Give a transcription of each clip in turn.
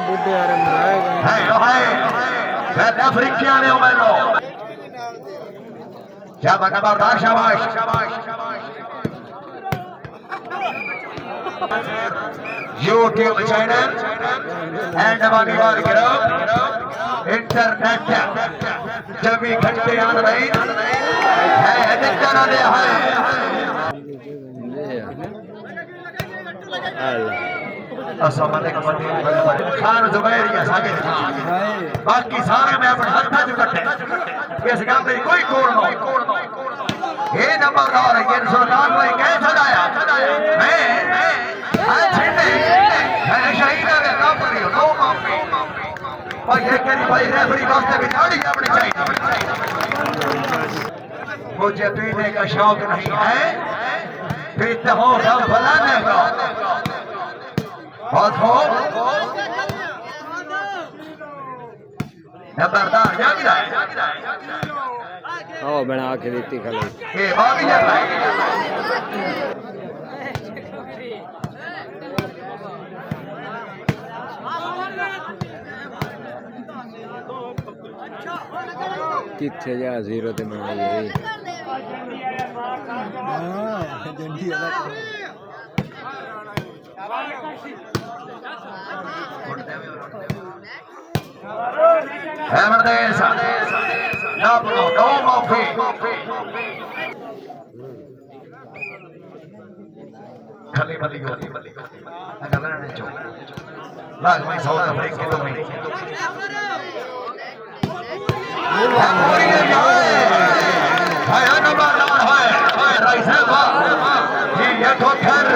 बुढ़े आ रहे अफ्रीकिया ने उमेरो शाबाश खबरदार शाबाश YouTube channel and Maniwal Group Internet जब भी घंटे आन रही है दिक्कत दे है खान जुबैर या सागिर खान बाकी सारे में अपने हाथ जो कटे इस काम में कोई कोड़ न ये नंबरदार ये सरकार को कैसे सजाया मैं शहीद है ना पड़ी हो नो माफी और ये कह भाई रेफरी वास्ते भी दाढ़ी अपनी चाहिए मुझे पीने का शौक नहीं है पीते हो सब फलाने का बहुत हो नंबरदार जाग रहा है ओ बना के देती खले ये बात ही है किथे जा जीरो ते बनाई है डंडी अलग no माफी खाली मली अगर लड़ने चो लाग में साउथ अफ्रीका के तो में है नंबरदार है राइसेवा ये ठोकर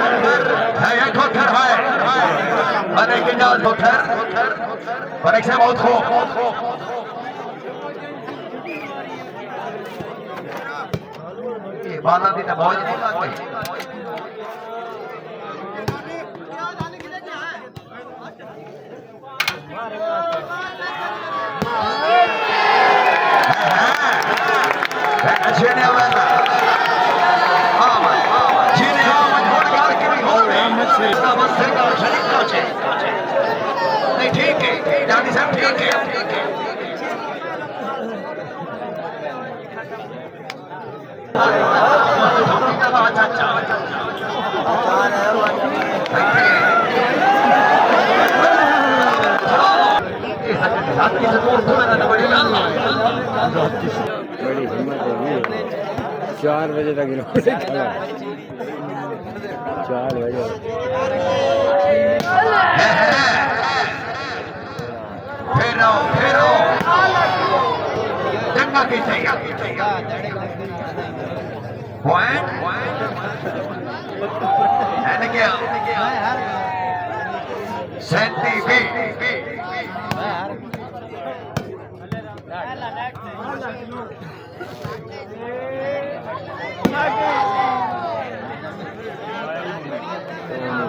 है अरे के जाल ठोकर पर एक से बहुत हो ये बाला दी तो बहुत नहीं लग गई जीने वाला जीने वाला छोड़ कर के भी हो रहे बस से का शरीक पहुंचे नहीं ठीक है जानी सब ठीक है बड़ी हिम्मत है 4 बजे तक 4 बजे फेरो जंगा की चाहिए पॉइंट एंड क्या सेंटी बी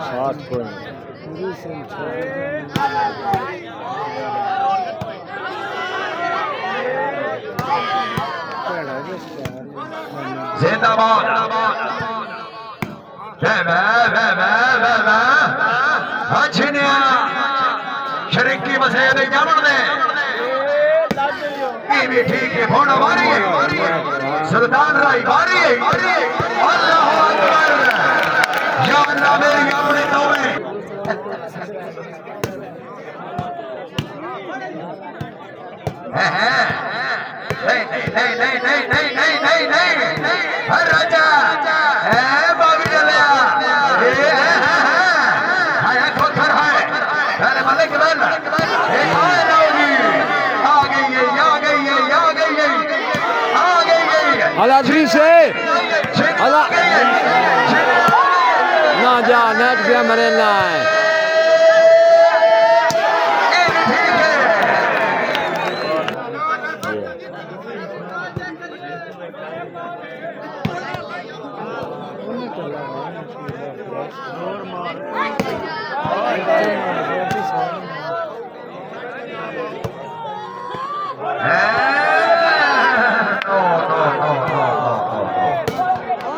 सात को जिंदाबाद शरीकी मसले नहीं जान दे भी ठीक है फोन हमारी है सुल्तान राय बारी है अल्लाह अकबर या अल्लाह मेरी अपने तौबे नहीं हर राजा है बाबी चलिया है खोखर है अरे मलिक बन हालाजी से ना जा नेट पे मरे ना है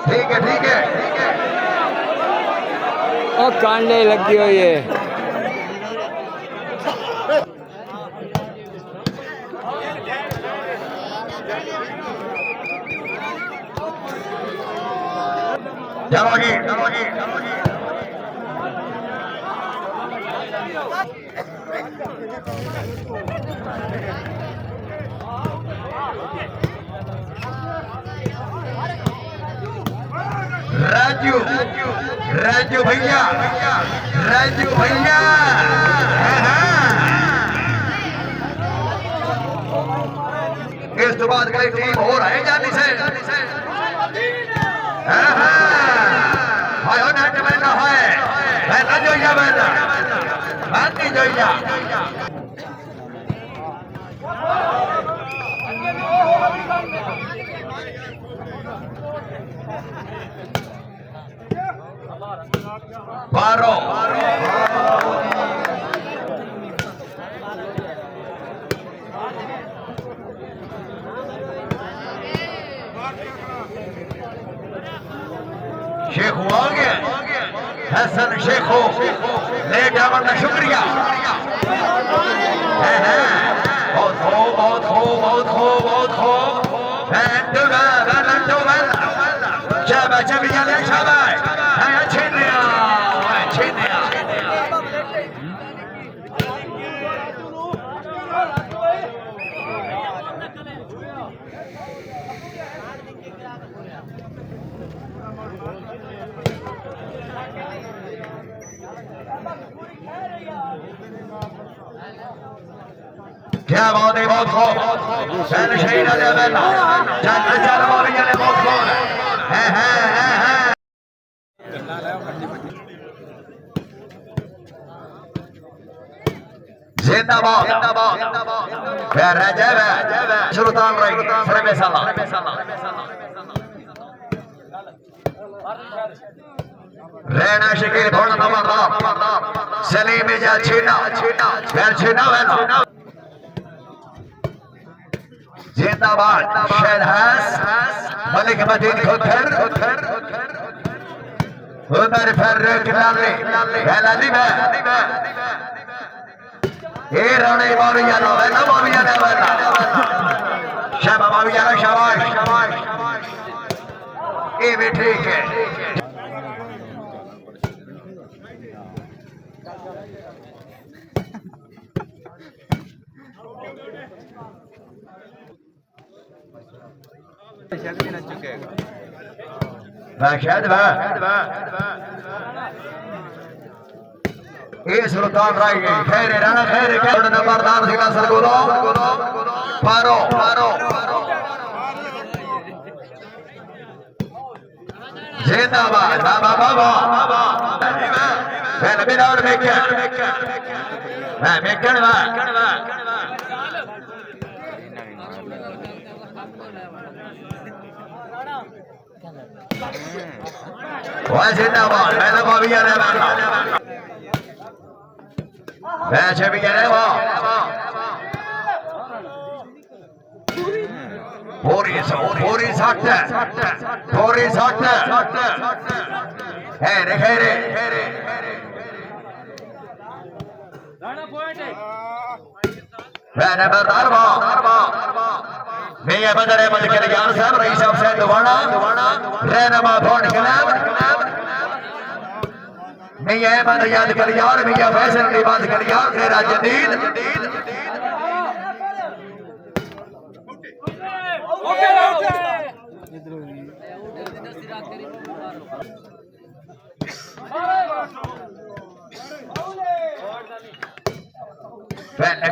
ठीक है और कांडे लगी हुई है। चलोगी राजू राजू भैया राजू भैया इस तो बाद कई टीम हो रहे जानी से हाय नेट में ना है मैं ना जो या मैं नहीं जो या बारो शेख हो गया हसन शेख हो ले जावन का शुक्रिया बहुत हो शाबाश शाबाश अच्छे क्या बात है बहुत खूब शहीद बहुत खूब है जिंदाबाद सुल्तान रैना शकील भोला नंबर सलीम जा छीना जिंदाबाद शहनाज मलिक मदीन खुदर उमर फर्रुख लाली में ये राणे माविया ना शाबा माविया ना शाबाश ये भी ठीक है ये सुल्तान राय खैर राणा खैर नंबरदार जिला सरगोलो पारो जिंदाबाद बाबा बिनौर जिंदाबाद वैसे भी कह रहे वो पूरी सट है रे नंबरदार मैं ये बंदर मत के ज्ञान साहब रईस साहब से दुवाना रहनमा फोन खिलाफ मैं ये बंद याद कर यार मैं ये फैसल की बात कर यार तेरा जदीद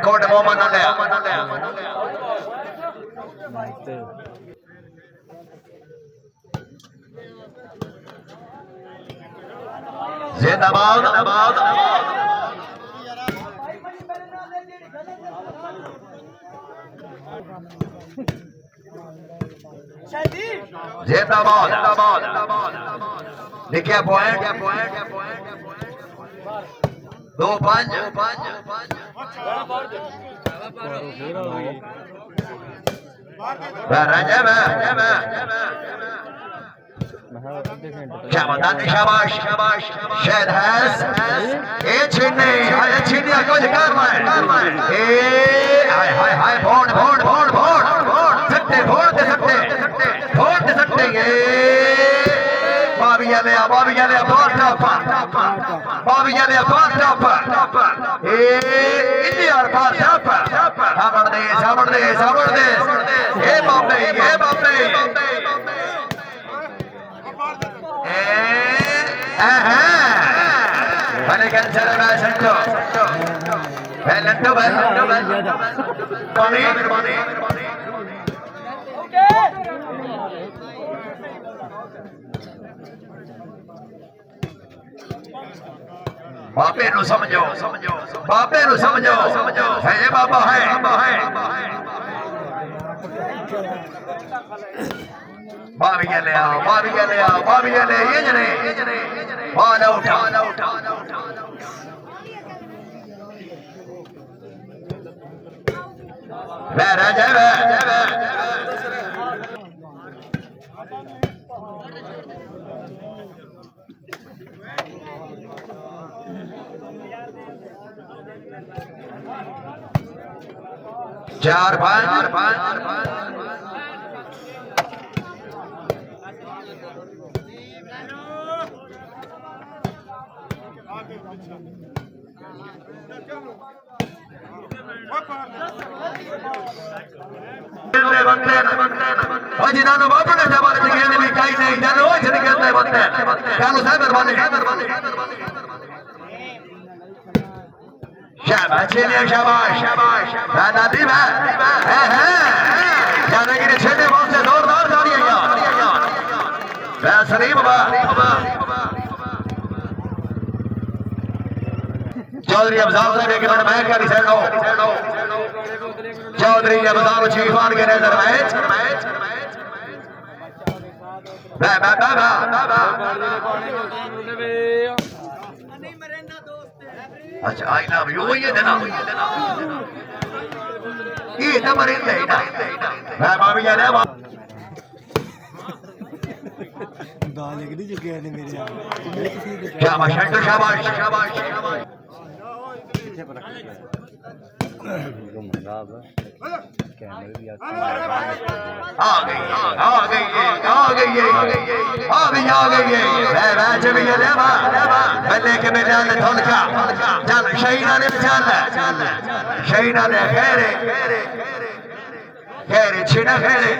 कोट मोहम्मद जिंदाबाद देखिए पॉइंट 2-5 राजा क्या बता दे शाबाश शाबाश शायद है ए छीने हाय छीने कुछ करना है ए हाय हाय हाय फोड़ फोड़ फोड़ फोड़ सकते फोड़ दे सकते ये बाबिया ले फोड़ टॉपर ए इंडिया पास टॉपर सामड़ दे ए बाप रे भले कैंसर में संतो लंटो पानी बापे नु समझो है ये बाबा है बाबिया ले ये जने बाल उठा राजा चार पांच जिन्होंने बाबू ने जब खेलने में कहीं नहीं जाने वो चले गए बनते क्या शाबाश दादी यादगिरी छेड़े बहुत से जोरदार गाड़ी सलीम चौधरी अफजाल साहब के नाम मैच का डिसाइड हो चौधरी अफजाल चीफान के नजर मैच अच्छा आई लव यू ये देना ये नंबर इन ले मैं बाबी जा रहा गाल एक नहीं चुके हैं मेरे यार शाबाश आ गई मैच भी बल्ले के मैदान में धोलका चल शहीना ने शहीना ने खेरे छिना खेरे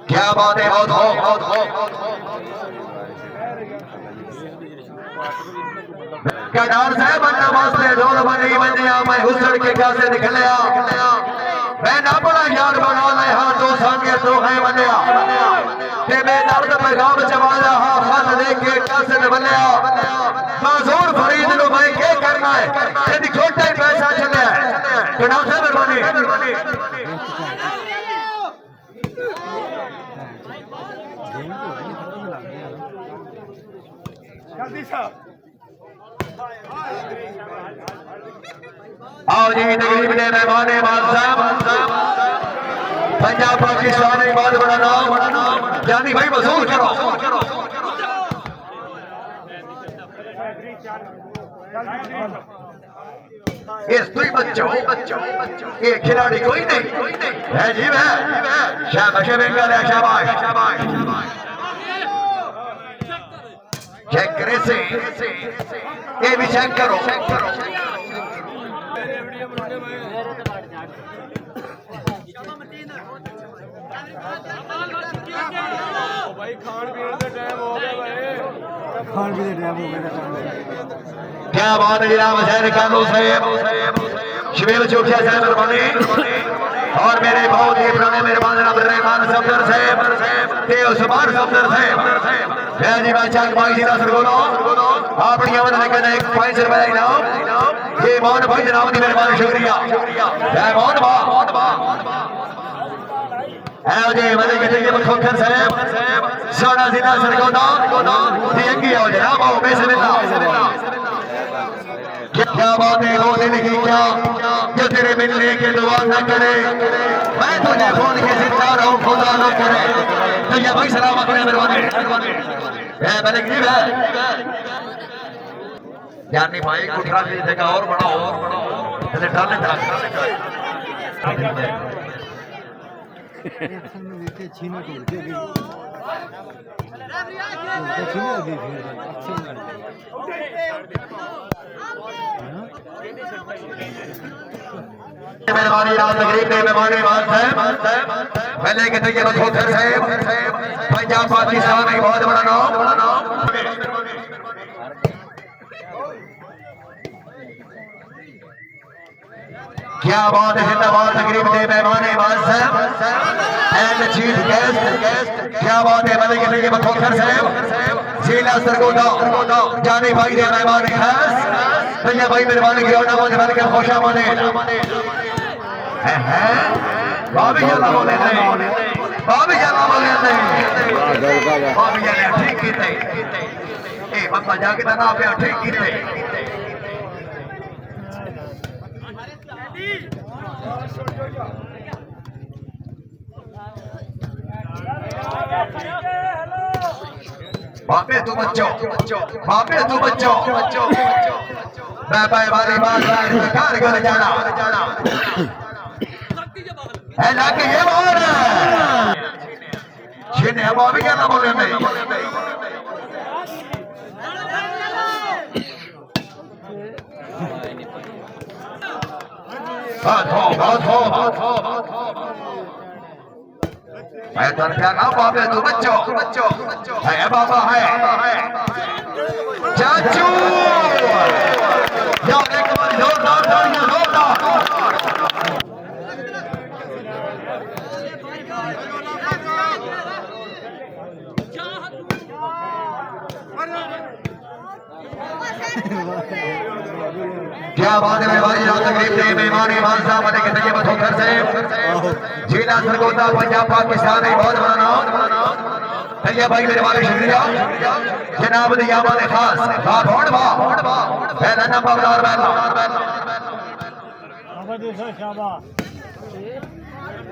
क्या बात है बहुत हो क्या डांस है बंदा वास्ते ढोल बनी बंदिया मैं हुसड़ के कैसे निकलिया मैं ना बड़ा यार बना ले हाँ तो संगे तो है बनिया ते मैं दर्द पैगाम चवाया हाँ खत लेके कैसे बनिया माजूर फरीद नो मैं क्या करना है यदि छोटा ही पैसा चले तो नाम से मेहरबानी आओ जी तकरीब ने मेहमान साहब पंजाब पाकिस्तान एक बहुत बड़ा नाम जानी भाई वसूल करो ये दुई बच्चों ये खिलाड़ी कोई नहीं है जी शाबाश शाबाश चेक करे से ये भी चेक करो भाई खान पीने का टाइम हो गया क्या बात है जनाब शहर कानू साहब शिवेल चौकिया साहब मेहरबानी और मेरे बहुत ही पुराने मेहरबान जनाब रहमान सफदर साहब ते उस्मान सफदर साहब जी बादशाह भाई जी नसर बोलो अपनी आमद लेकर एक 5 रुपए इनाम ये मोहन भाई जनाब दी मेहरबानी शुक्रिया जय मोहन ऐ जे मले के ये बखोखर साहब सोना जिला सरगोदा ये अंगी हो जनाब आओ बिस्मिल्लाह क्या बात है वो दिल की क्या जो तेरे मिलने के दुआ न करे मैं तुझे फोन के सिता रहूं खुदा न करे तो ये भाई सलाम अपने मेहरबानी ए मलिक जी है यानी भाई कुठरा की जगह और बढ़ाओ जैसे डालने था देखे छीना टूट गई छीना गई फिर अच्छे मेहरबानी रात तकरीब में मेहमान साहब पहले के तरीके बखोखर साहब पंजाब पाकिस्तान में बहुत बड़ा नाम क्या बात है जिंदाबाद तकरीब में मेहमान साहब एंड चीफ गेस्ट क्या बात है पहले के तरीके बखोखर साहब जिला सरगोदा जाने भाई दे मेहमान खास भैया भाई मेहरबानी की रोना मुझे बन के खुशा मने बाबी जाना बोले नहीं बाबी जाना बोले नहीं बाबी जाने ठीक कीते ए बंदा जाके ता ना पे ठीक कीते बाबे तू बच्चों बाबा वाली बात कार कर जाना है लाके ये बोल छीने अब अभी क्या ना बोले नहीं बात हो मैं तो क्या ना बाबे तू बच्चों है बाबा है चाचू यार एक बार जोरदार तालियां जोरदार क्या बात है भाई रात तकरीब में मेहमान साहब बने के तरीके बखोखर से जिला सरगोदा पंजाब पाकिस्तान में बहुत बड़ा नाम भैया भाई मेरे वाले शुक्रिया जनाब दियाबाद खास भोड़ पहला नंबरदार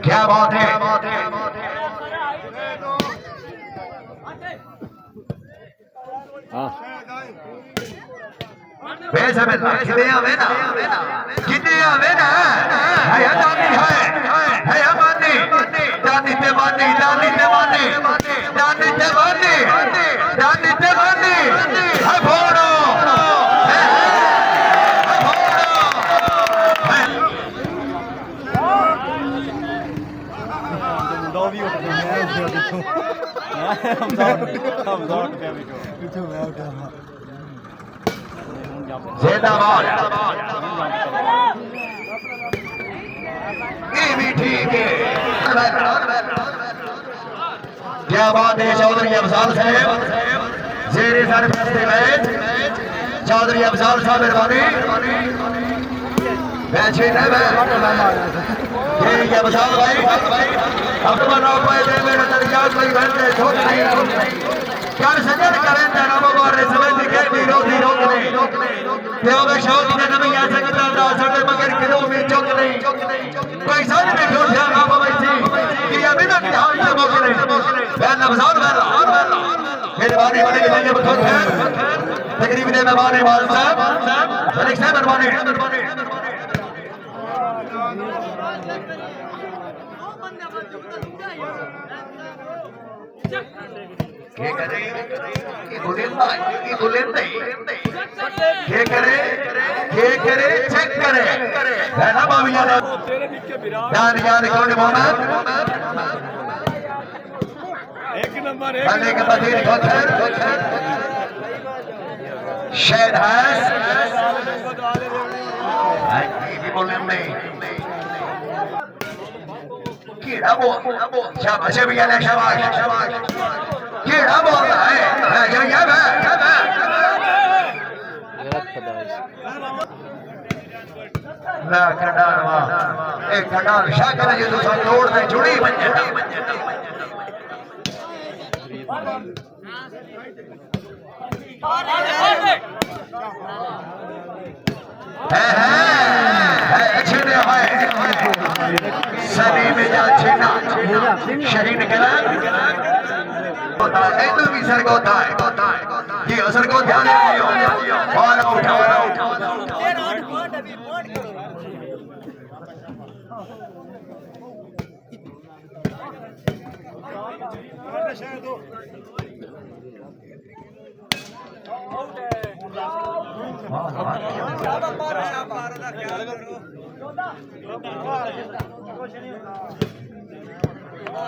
क्या बात है पैसा में कितने आवे ना है दानी है मानी दानी ते मानी है भोड़ो जिंदाबाद ये भी ठीक है क्या बात है चौधरी अफजाल साहब जेरे सरपंच मैच चौधरी अफजाल साहब मेहरबानी मैच है ठीक है अफजाल भाई अब बनाओ पैसे मेरे तरीका कोई घंटे छोड़ नहीं कर सजन करें तेरा मुबारक समय दिखे भी रोक नहीं देव में शौक ने नहीं आ सकता सड़े मगर किलो में चौक नहीं कोई साथ में छोड़ दिया ना बाबा कि अभी तक ध्यान से मौके नहीं बैल अफजाल मेहरबानी वाले के लिए बहुत है तकरीब ने मेहमान साहब मलिक साहब मेहरबानी क्या करे चेक करे है ना बाबिया जान कौन मोहम्मद एक नंबर के बदीर शेर है बोलने नहीं कीड़ा बोल शाबाश भैया ने शाबाश कीड़ा बोल रहा है ला कडारवा ए कडार शाकर जो तो तोड़ दे जुड़ी बंजे है अच्छे ने है सभी में जा छेना शहीद करा होता है तो भी सर को होता है ये असर को ध्यान दियो और उठाओ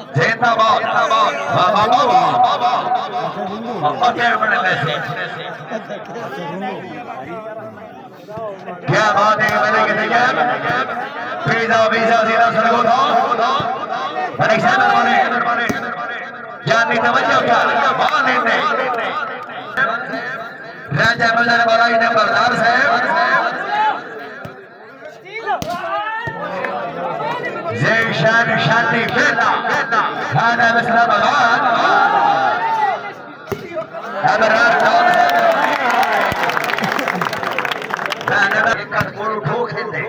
जिंदाबाद बाबा क्या बात है मैंने किया वीजा वीजा सीधा सर को परीक्षा में जानी तवज्जो क्या बात लेते राजा बाजार बड़ाई नंबरदार साहब जय शान शांति बेटा खाना मसला भगवान अबरार डॉन खाना में एक गोल ठोक देते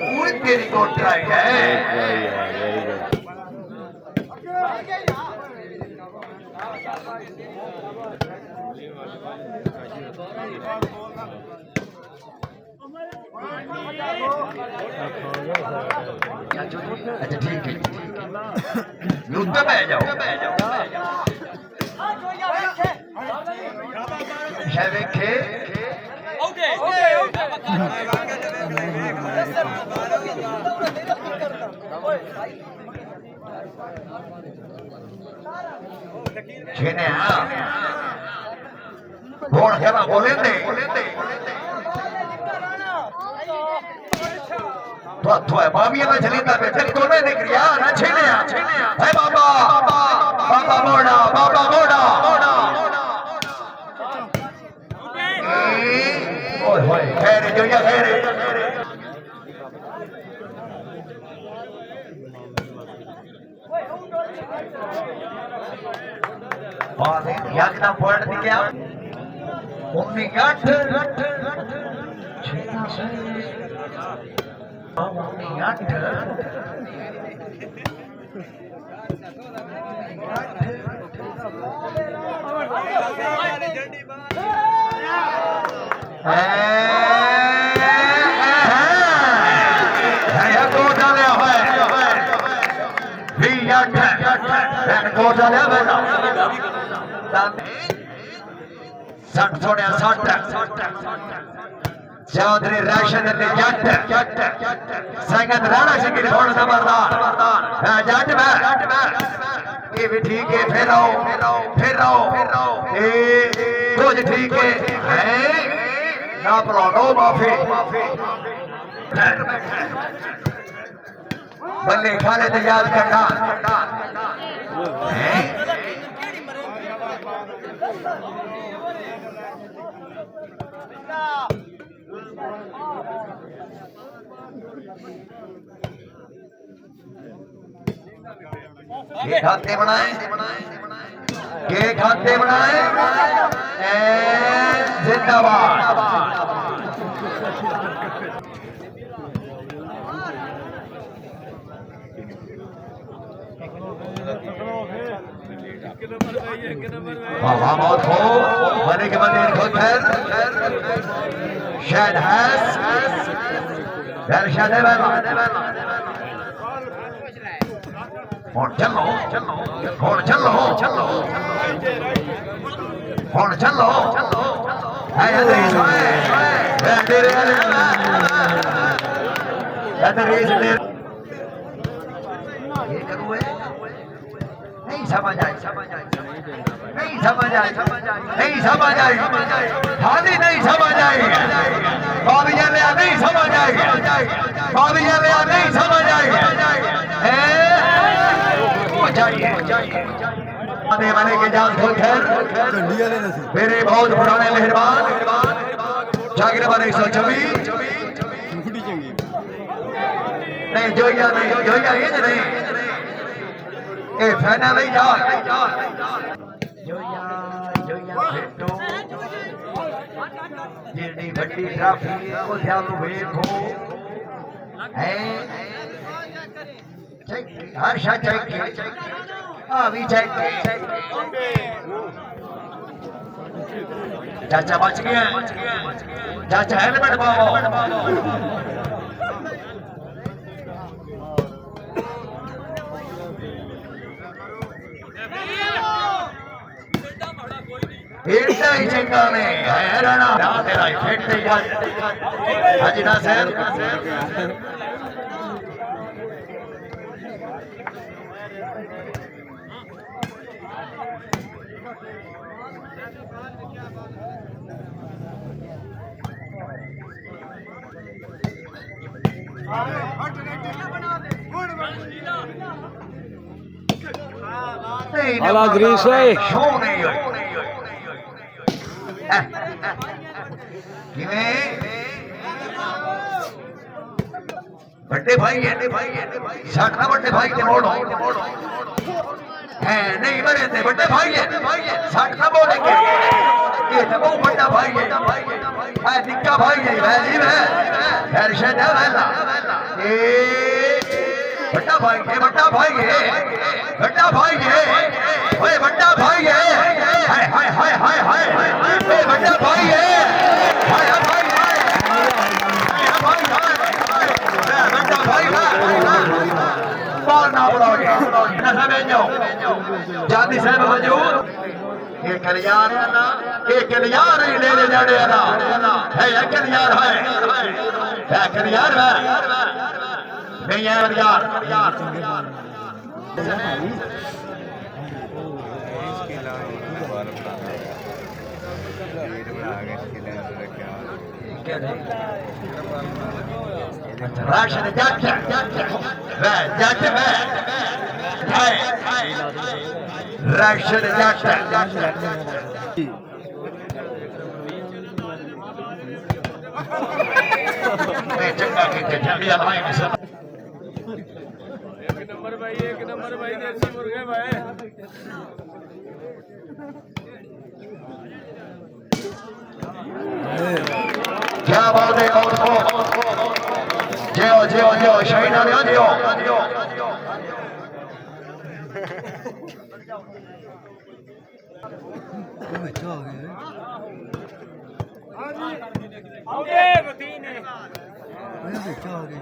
वो तेरी को ट्राई है अच्छा ठीक है युद्ध में जाओ देखे छेने कौन है बोले थे तो है बाबिया में चलीता पे फिर तो नहीं निकलिया ना छेने है बाबा मोड़ा ओए होए खैर जो या खैर बात है क्या कितना पॉइंट थी क्या चौधरी राशन जट संगत राणा सिंह थोड़ा जबरदार जट ये भी ठीक है फिर आओ कुछ ठीक है ना पलौटो माफी बल्ले खाने तो याद करना ये खाते बनाए जिंदाबाद बहुत हो बने के बने शायद चलो नहीं समझ आई हाली नहीं समझ आई बाबिया लिया नहीं समझ आई आने वाले के जान खोल मेरे बहुत पुराने मेहरबान जागरे बारे 124 मुड़ी चंगी नहीं जोया ये नहीं ए फैना नहीं जा जोया भेटो जिहड़ी वड्डी ट्राफी को ध्यान वेखो है हर शा चेक आ भी चेक चाचा बच गया चाचा हेलमेट पाओ इतना ही चंगा ने हैराना ना तेरा इफेक्ट ही हाजी नासिर आला ग्रीस है शो नहीं होई किवें बड़े भाई है साठना बड़े भाई ते मोड़ो है नहीं मरे थे बड़े भाई है साठना बोलेंगे ये तो बहुत बड़ा भाई है निक्का भाई है वैसी है हर्षद है वैसा ये बड़ा भाई है बड़ा भाई है बड़ा भाई है ओए बड़ा भाई है हाय हाय हाय हाय हाय ओए बड़ा भाई है हाय हाय भाई बड़ा भाई बाल ना बुलाओगे ना समझो जाति साहब मौजूद ये कल्याण ही ले जाने ना है ये कल्याण है कल्याण है नहीं है यार राशन जट राशन जट चंगा कहते झंडिया भाई में सब एक नंबर भाई देसी मुर्गे भाई क्या बात है जियो शहीद आ जियो बच्चा हो गया आओगे बतीने बच्चा हो गया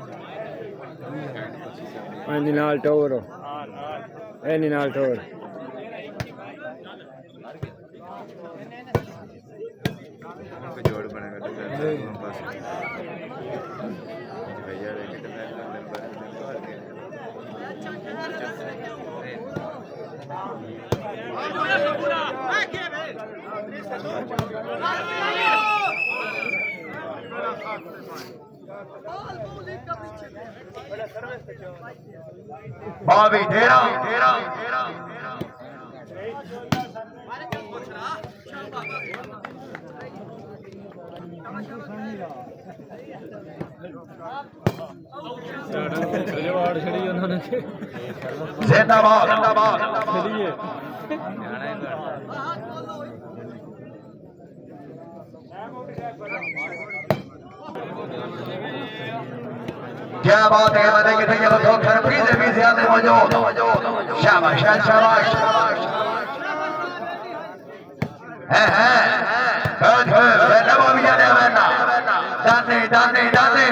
एनी नाल टोर एनी नाल टोर जोड़ बनेगा तो बस भैया लेके तो मैं भाभी तेरा जवाड़ छड़ी उन्होंने जिंदाबाद छड़िए क्या बात है बता के थे वो खर भी ज्यादा मौजूद शाबाश शाबाश है गुड नमो भी जाने वाला दाने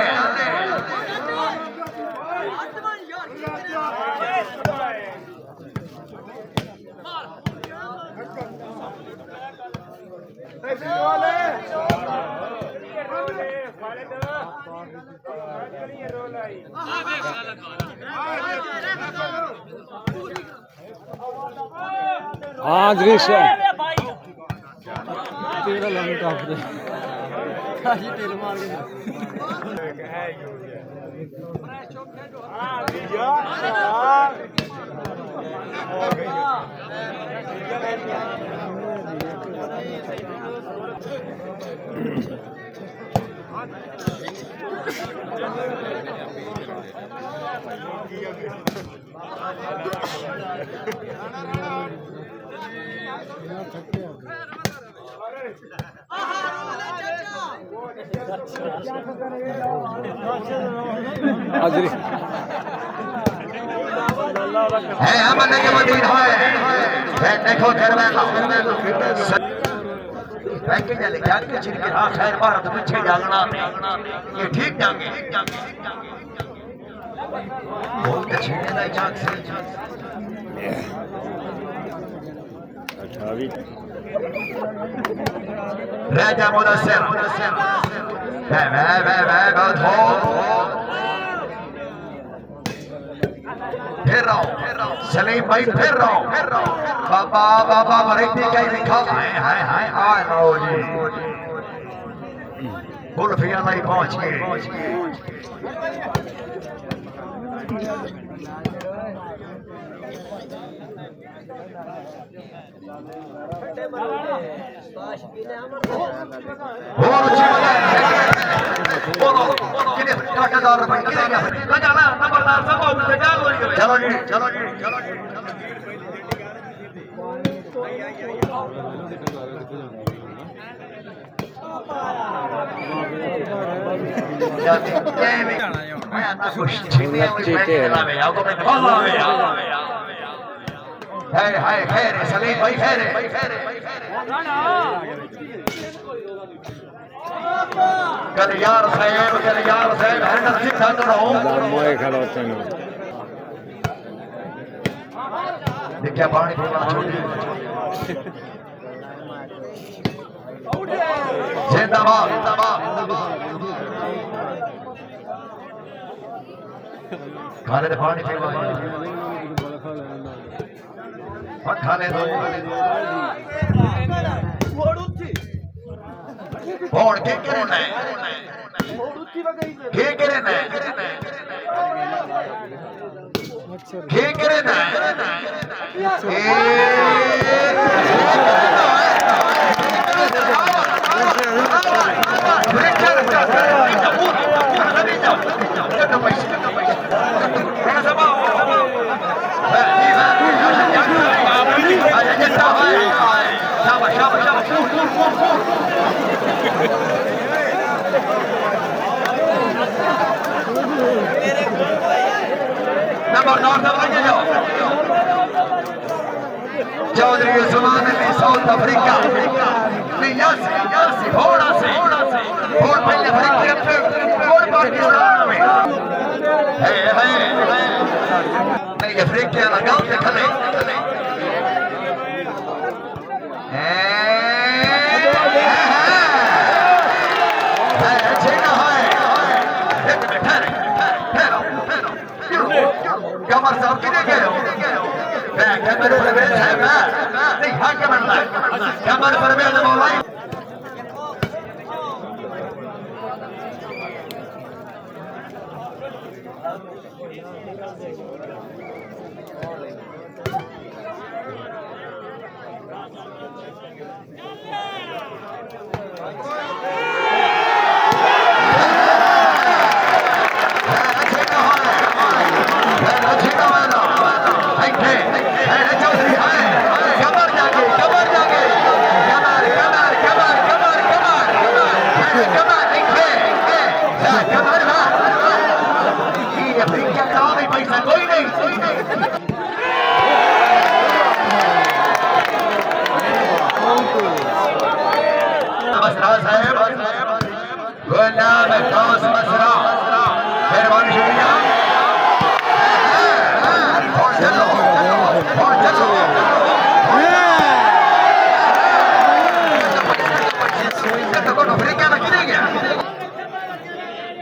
हाँ दृश्य तेरा लंग काट दे काशी तेल मार के हाजिरी है अमन के मदीन है देखो पैकेज ले क्या के चिर के हां खैर भारत पीछे जागना ये ठीक जागे बहुत अच्छे ने जाग से राजा मुदस्सिर वे बहुत हो फिर रहो सलीम भाई फिर रहो बाबा बाबा वैरायटी का ही लिखा हाय आए लो जी कुल्फिया नहीं पहुंच गए और अच्छी बोलो किने काटादार भाई किने लगाना नंबरदार सब उठे चलो जी हाय खैर सलीम भाई खैर कल यार साहब हैंडल सीधा करो मोए खलोते नु देखिए पानी पीना छोड़ जिंदाबाद खाले पानी पीना खाले दो और क्या करना है चौधरी उस्मान अली साउथ अफ्रीका यासी घोड़ा से और पहले अफ्रीका और पाकिस्तान में है नहीं अफ्रीका लगा के खले कमर साहब किने गए हो कमर परवेज है नहीं हाँ कमर परवेज मौलाई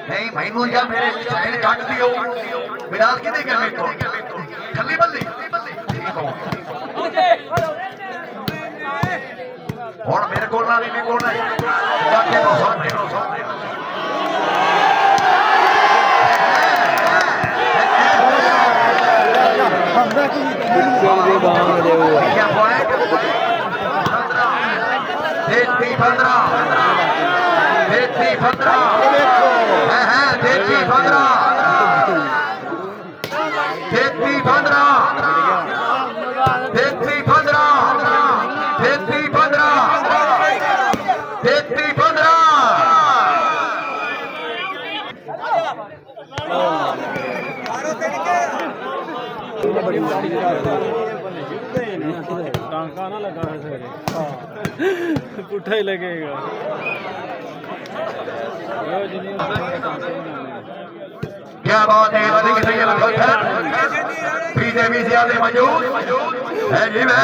नहीं भाई मुझे मेरे साइड काट दियो बिलाल किने के मेरे को खल्ली बल्ली ठीक हो और मेरे को ना नहीं कोण है जाके नो सो जल्दी बांध दे क्या पॉइंट 15 33-15 33-15 33-15 टांका ना लगा है सवेरे पुट्ठा ही लगेगा क्या बात है बीजेपी ज्यादा मौजूद है जी मैं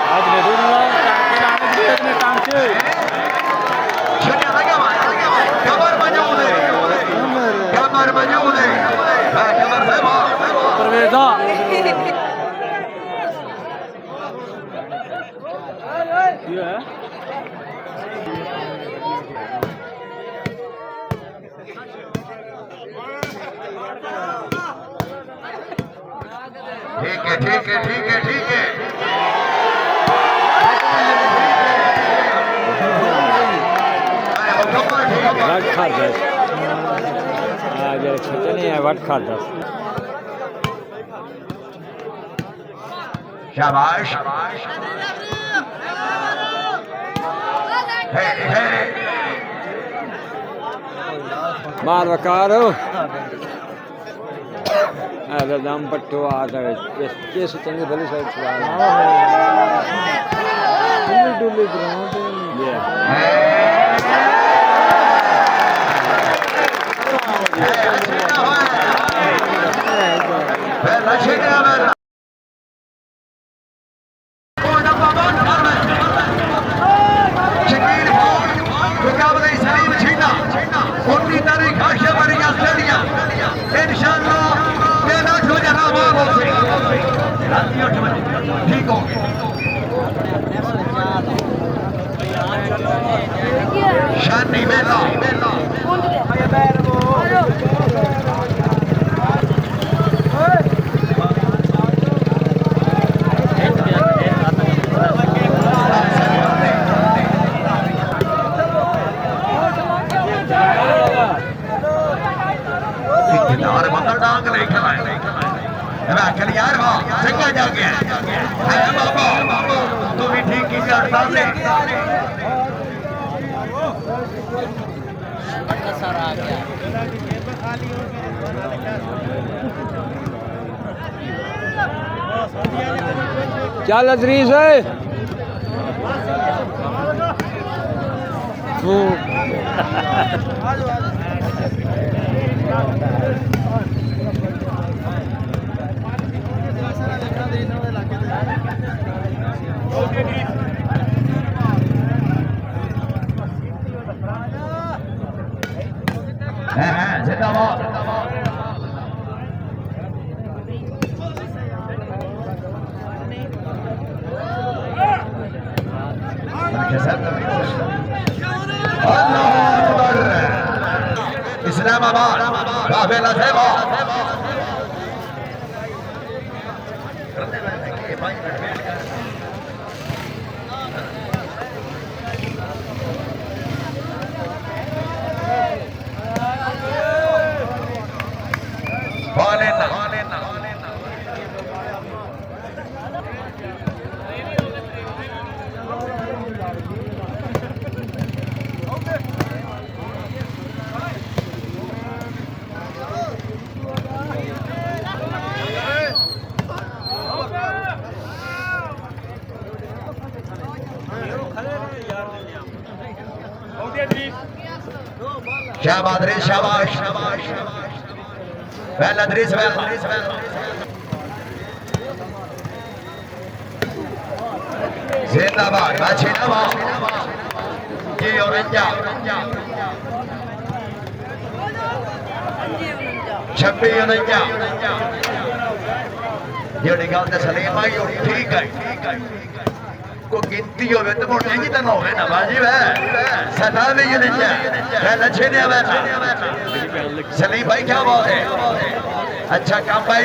आज ले दूंगा टांके कमर मौजूद है कमर मौजूद है कमर से परवेजा ये है ठीक है ठीक है ठीक है ठीक है वट खाद जरा छोटे नहीं है वट खाद शाबाश मार वकार अरे दम पट्टो आता है कैसे चंगे भले साइड चला डुल्ले ग्राउंड ये ठीक हो शानी मेला डांग नहीं खिलाए कल यार चंगा जाके बाबा तू भी ठीक की सामने क्या लजरीज है जिंदाबाद इस्लामाबाद काफिला सेवा शाबाश रे शाबाश पहला दृश्य जिंदाबाद बादशाह जी औरंजा 26-49 ਜਿਹੜੀ ਗੱਲ ਤੇ ਸਲੀਮ ਆਈ ਉਹ ਠੀਕ ਹੈ को गिनती हो तो मोटे की तो होवे ना बाजी वे सदा में ये नहीं है अच्छे ने बैठा सलीम भाई क्या बात है अच्छा काम भाई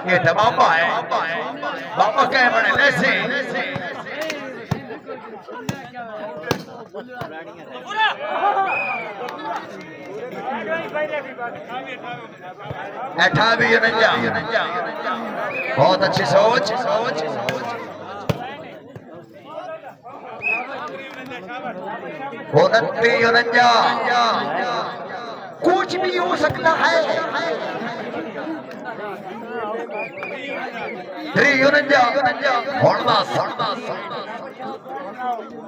ये तो बाबा है बाबा क्या बने ऐसे अठावी बहुत अच्छी सोच कुछ भी हो सकता है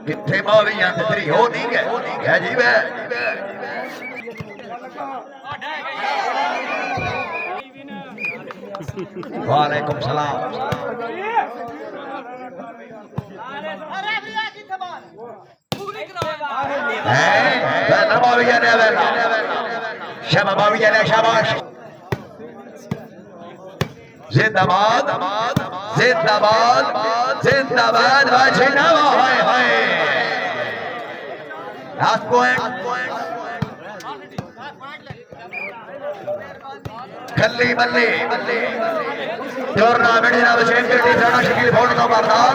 कितने बावी तेरी हो नहीं है जी वे वालेकुम सलाम शाबाश जिंदाबाद जिंदाबाद जिंदाबाद लास्ट पॉइंट खल्ली मल्ली टूर्नामेंट जनाब चैंपियन टीम शकील फोड़ का बरदार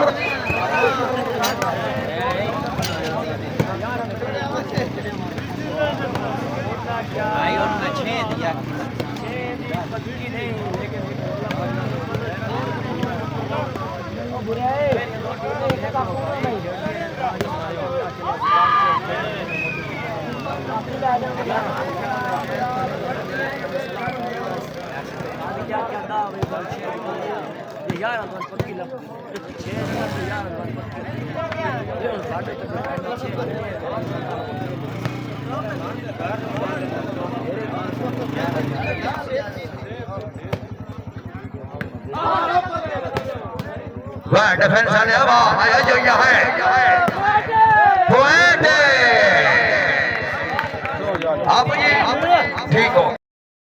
वह डिफेंस आने आया जो यहाँ है आप ये ठीक हो